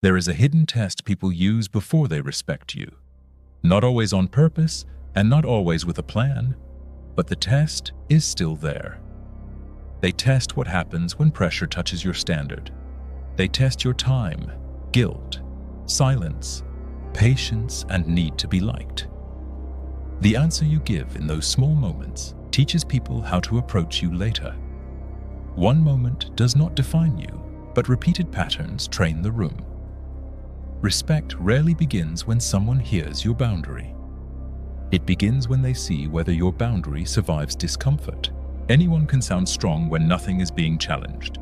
There is a hidden test people use before they respect you. Not always on purpose, and not always with a plan, but the test is still there. They test what happens when pressure touches your standard. They test your time, guilt, silence, patience, and need to be liked. The answer you give in those small moments teaches people how to approach you later. One moment does not define you, but repeated patterns train the room. Respect rarely begins when someone hears your boundary. It begins when they see whether your boundary survives discomfort. Anyone can sound strong when nothing is being challenged.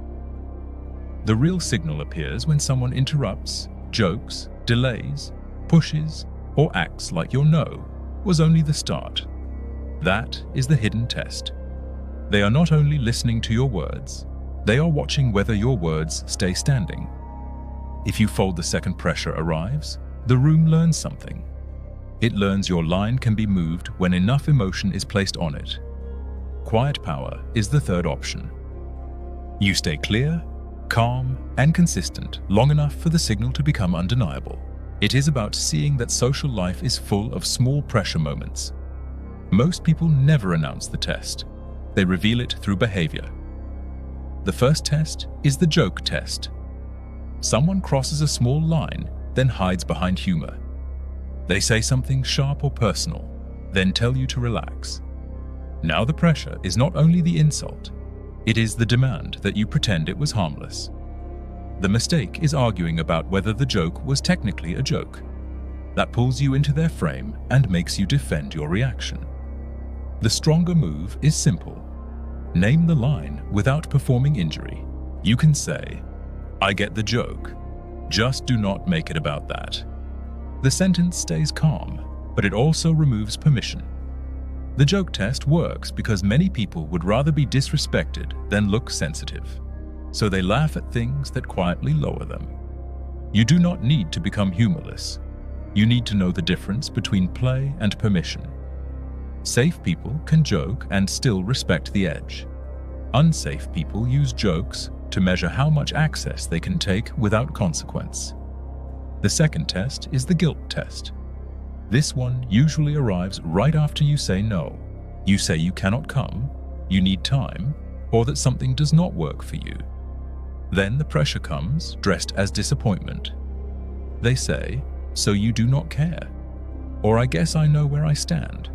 The real signal appears when someone interrupts, jokes, delays, pushes, or acts like your no was only the start. That is the hidden test. They are not only listening to your words, they are watching whether your words stay standing. If you fold the second pressure arrives, the room learns something. It learns your line can be moved when enough emotion is placed on it. Quiet power is the third option. You stay clear, calm, and consistent long enough for the signal to become undeniable. It is about seeing that social life is full of small pressure moments. Most people never announce the test. They reveal it through behavior. The first test is the joke test. Someone crosses a small line, then hides behind humor. They say something sharp or personal, then tell you to relax. Now the pressure is not only the insult, it is the demand that you pretend it was harmless. The mistake is arguing about whether the joke was technically a joke. That pulls you into their frame and makes you defend your reaction. The stronger move is simple. Name the line without performing injury. You can say, "I get the joke. Just do not make it about that." The sentence stays calm, but it also removes permission. The joke test works because many people would rather be disrespected than look sensitive. So they laugh at things that quietly lower them. You do not need to become humorless. You need to know the difference between play and permission. Safe people can joke and still respect the edge. Unsafe people use jokes to measure how much access they can take without consequence. The second test is the guilt test. This one usually arrives right after you say no. You say you cannot come, you need time, or that something does not work for you. Then the pressure comes, dressed as disappointment. They say, "So you do not care," or "I guess I know where I stand."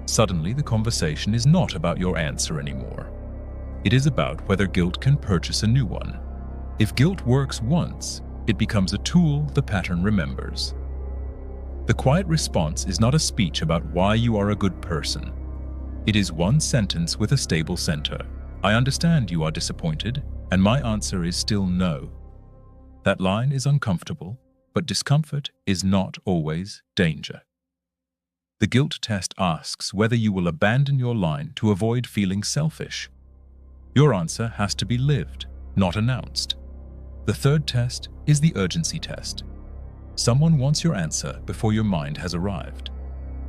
Suddenly the conversation is not about your answer anymore. It is about whether guilt can purchase a new one. If guilt works once, it becomes a tool the pattern remembers. The quiet response is not a speech about why you are a good person. It is one sentence with a stable center. "I understand you are disappointed, and my answer is still no." That line is uncomfortable, but discomfort is not always danger. The guilt test asks whether you will abandon your line to avoid feeling selfish. Your answer has to be lived, not announced. The third test is the urgency test. Someone wants your answer before your mind has arrived.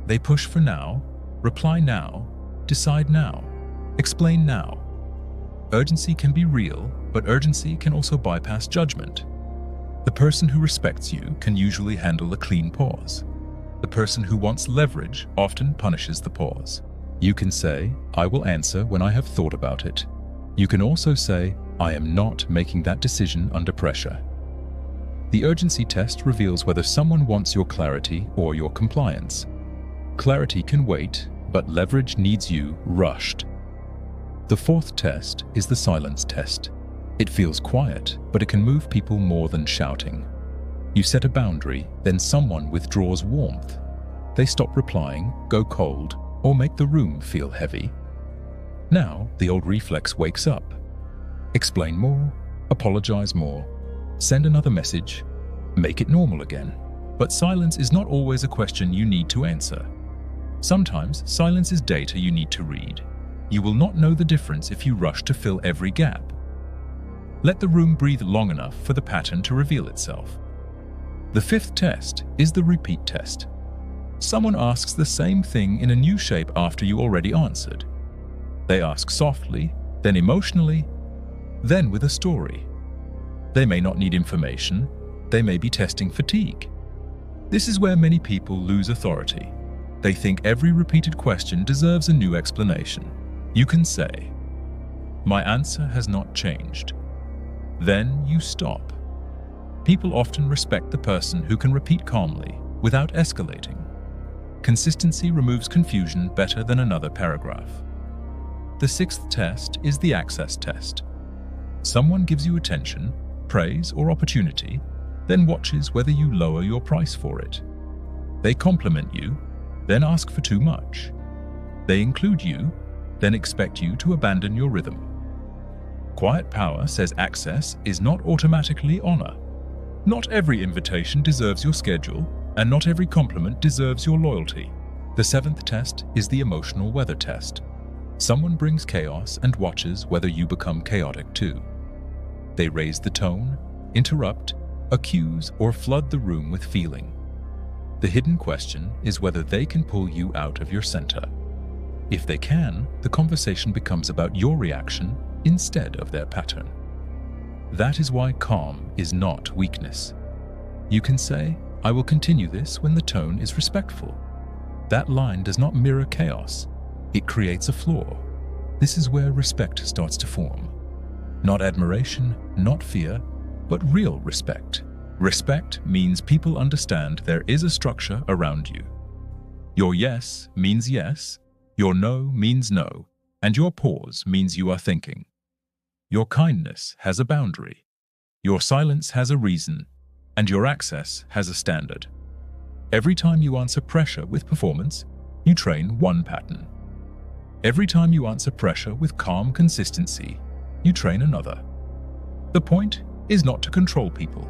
They push for now, reply now, decide now, explain now. Urgency can be real, but urgency can also bypass judgment. The person who respects you can usually handle a clean pause. The person who wants leverage often punishes the pause. You can say, "I will answer when I have thought about it." You can also say, "I am not making that decision under pressure." The urgency test reveals whether someone wants your clarity or your compliance. Clarity can wait, but leverage needs you rushed. The fourth test is the silence test. It feels quiet, but it can move people more than shouting. You set a boundary, then someone withdraws warmth. They stop replying, go cold, or make the room feel heavy. Now, the old reflex wakes up. Explain more, apologize more, send another message, make it normal again. But silence is not always a question you need to answer. Sometimes silence is data you need to read. You will not know the difference if you rush to fill every gap. Let the room breathe long enough for the pattern to reveal itself. The fifth test is the repeat test. Someone asks the same thing in a new shape after you already answered. They ask softly, then emotionally, then with a story. They may not need information. They may be testing fatigue. This is where many people lose authority. They think every repeated question deserves a new explanation. You can say, "My answer has not changed." Then you stop. People often respect the person who can repeat calmly without escalating. Consistency removes confusion better than another paragraph. The sixth test is the access test. Someone gives you attention, praise, or opportunity, then watches whether you lower your price for it. They compliment you, then ask for too much. They include you, then expect you to abandon your rhythm. Quiet power says access is not automatically honor. Not every invitation deserves your schedule, and not every compliment deserves your loyalty. The seventh test is the emotional weather test. Someone brings chaos and watches whether you become chaotic too. They raise the tone, interrupt, accuse, or flood the room with feeling. The hidden question is whether they can pull you out of your center. If they can, the conversation becomes about your reaction instead of their pattern. That is why calm is not weakness. You can say, "I will continue this when the tone is respectful." That line does not mirror chaos. It creates a flaw. This is where respect starts to form. Not admiration, not fear, but real respect. Respect means people understand there is a structure around you. Your yes means yes, your no means no, and your pause means you are thinking. Your kindness has a boundary. Your silence has a reason, and your access has a standard. Every time you answer pressure with performance, you train one pattern. Every time you answer pressure with calm consistency, you train another. The point is not to control people.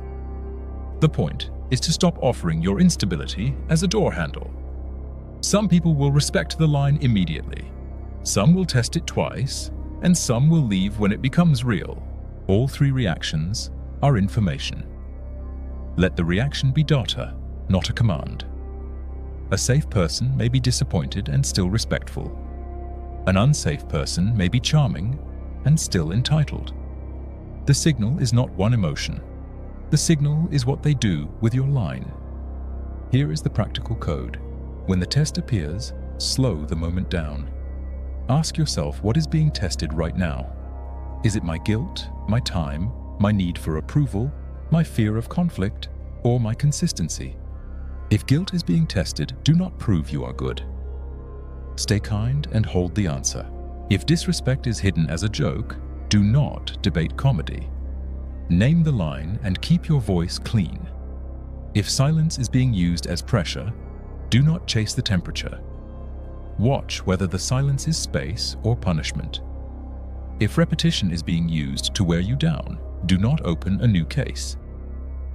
The point is to stop offering your instability as a door handle. Some people will respect the line immediately. Some will test it twice, and some will leave when it becomes real. All three reactions are information. Let the reaction be data, not a command. A safe person may be disappointed and still respectful. An unsafe person may be charming and still entitled. The signal is not one emotion. The signal is what they do with your line. Here is the practical code. When the test appears, slow the moment down. Ask yourself what is being tested right now. Is it my guilt, my time, my need for approval, my fear of conflict, or my consistency? If guilt is being tested, do not prove you are good. Stay kind and hold the answer. If disrespect is hidden as a joke, do not debate comedy. Name the line and keep your voice clean. If silence is being used as pressure, do not chase the temperature. Watch whether the silence is space or punishment. If repetition is being used to wear you down, do not open a new case.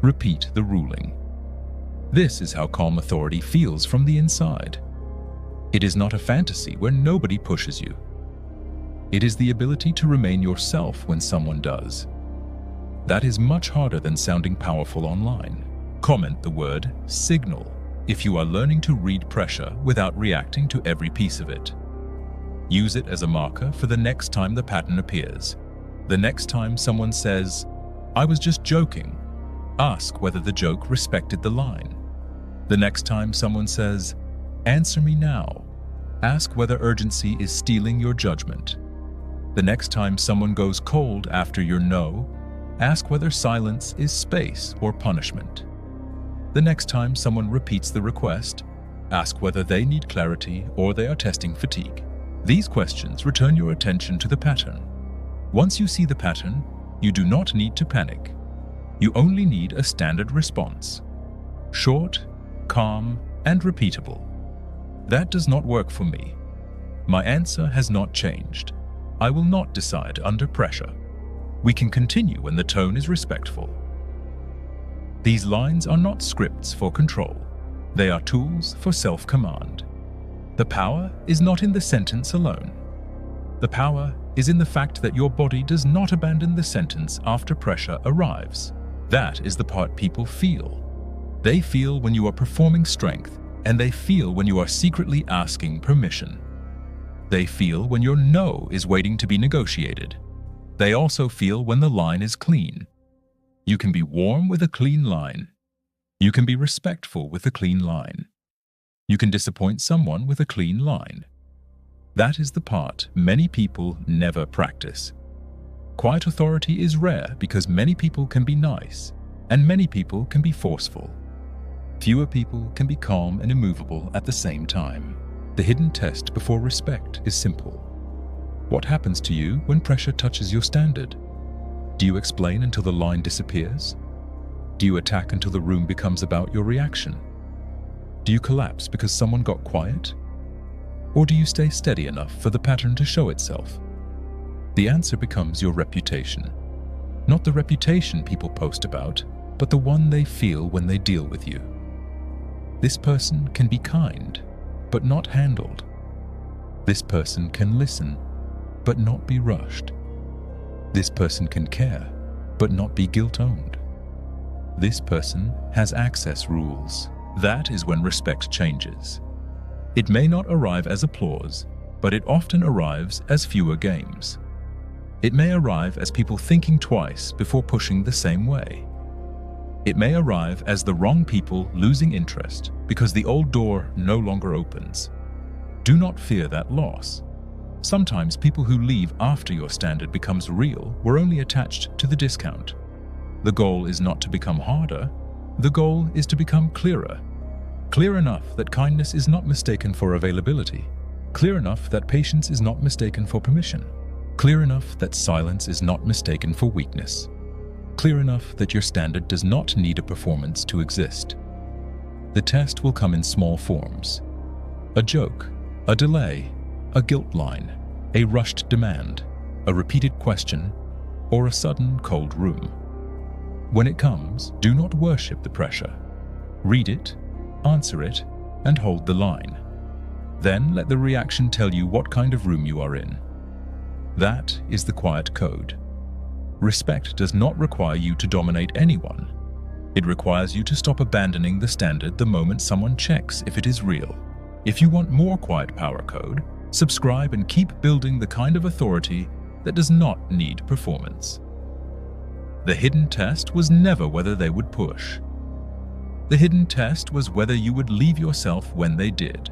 Repeat the ruling. This is how calm authority feels from the inside. It is not a fantasy where nobody pushes you. It is the ability to remain yourself when someone does. That is much harder than sounding powerful online. Comment the word signal if you are learning to read pressure without reacting to every piece of it. Use it as a marker for the next time the pattern appears. The next time someone says, "I was just joking," ask whether the joke respected the line. The next time someone says, "Answer me now," ask whether urgency is stealing your judgment. The next time someone goes cold after your no, ask whether silence is space or punishment. The next time someone repeats the request, ask whether they need clarity or they are testing fatigue. These questions return your attention to the pattern. Once you see the pattern, you do not need to panic. You only need a standard response. Short, calm, and repeatable. That does not work for me. My answer has not changed. I will not decide under pressure. We can continue when the tone is respectful. These lines are not scripts for control. They are tools for self-command. The power is not in the sentence alone. The power is in the fact that your body does not abandon the sentence after pressure arrives. That is the part people feel. They feel when you are performing strength, and they feel when you are secretly asking permission. They feel when your no is waiting to be negotiated. They also feel when the line is clean. You can be warm with a clean line. You can be respectful with a clean line. You can disappoint someone with a clean line. That is the part many people never practice. Quiet authority is rare because many people can be nice, and many people can be forceful. Fewer people can be calm and immovable at the same time. The hidden test before respect is simple. What happens to you when pressure touches your standard? Do you explain until the line disappears? Do you attack until the room becomes about your reaction? Do you collapse because someone got quiet? Or do you stay steady enough for the pattern to show itself? The answer becomes your reputation. Not the reputation people post about, but the one they feel when they deal with you. This person can be kind, but not handled. This person can listen, but not be rushed. This person can care, but not be guilt-owned. This person has access rules. That is when respect changes. It may not arrive as applause, but it often arrives as fewer games. It may arrive as people thinking twice before pushing the same way. It may arrive as the wrong people losing interest because the old door no longer opens. Do not fear that loss. Sometimes people who leave after your standard becomes real were only attached to the discount. The goal is not to become harder. The goal is to become clearer. Clear enough that kindness is not mistaken for availability. Clear enough that patience is not mistaken for permission. Clear enough that silence is not mistaken for weakness. Clear enough that your standard does not need a performance to exist. The test will come in small forms. A joke, a delay, a guilt line, a rushed demand, a repeated question, or a sudden cold room. When it comes, do not worship the pressure. Read it, answer it, and hold the line. Then let the reaction tell you what kind of room you are in. That is the quiet code. Respect does not require you to dominate anyone. It requires you to stop abandoning the standard the moment someone checks if it is real. If you want more quiet power code, subscribe and keep building the kind of authority that does not need performance. The hidden test was never whether they would push. The hidden test was whether you would leave yourself when they did.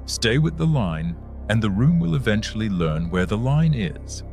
Stay with the line, and the room will eventually learn where the line is.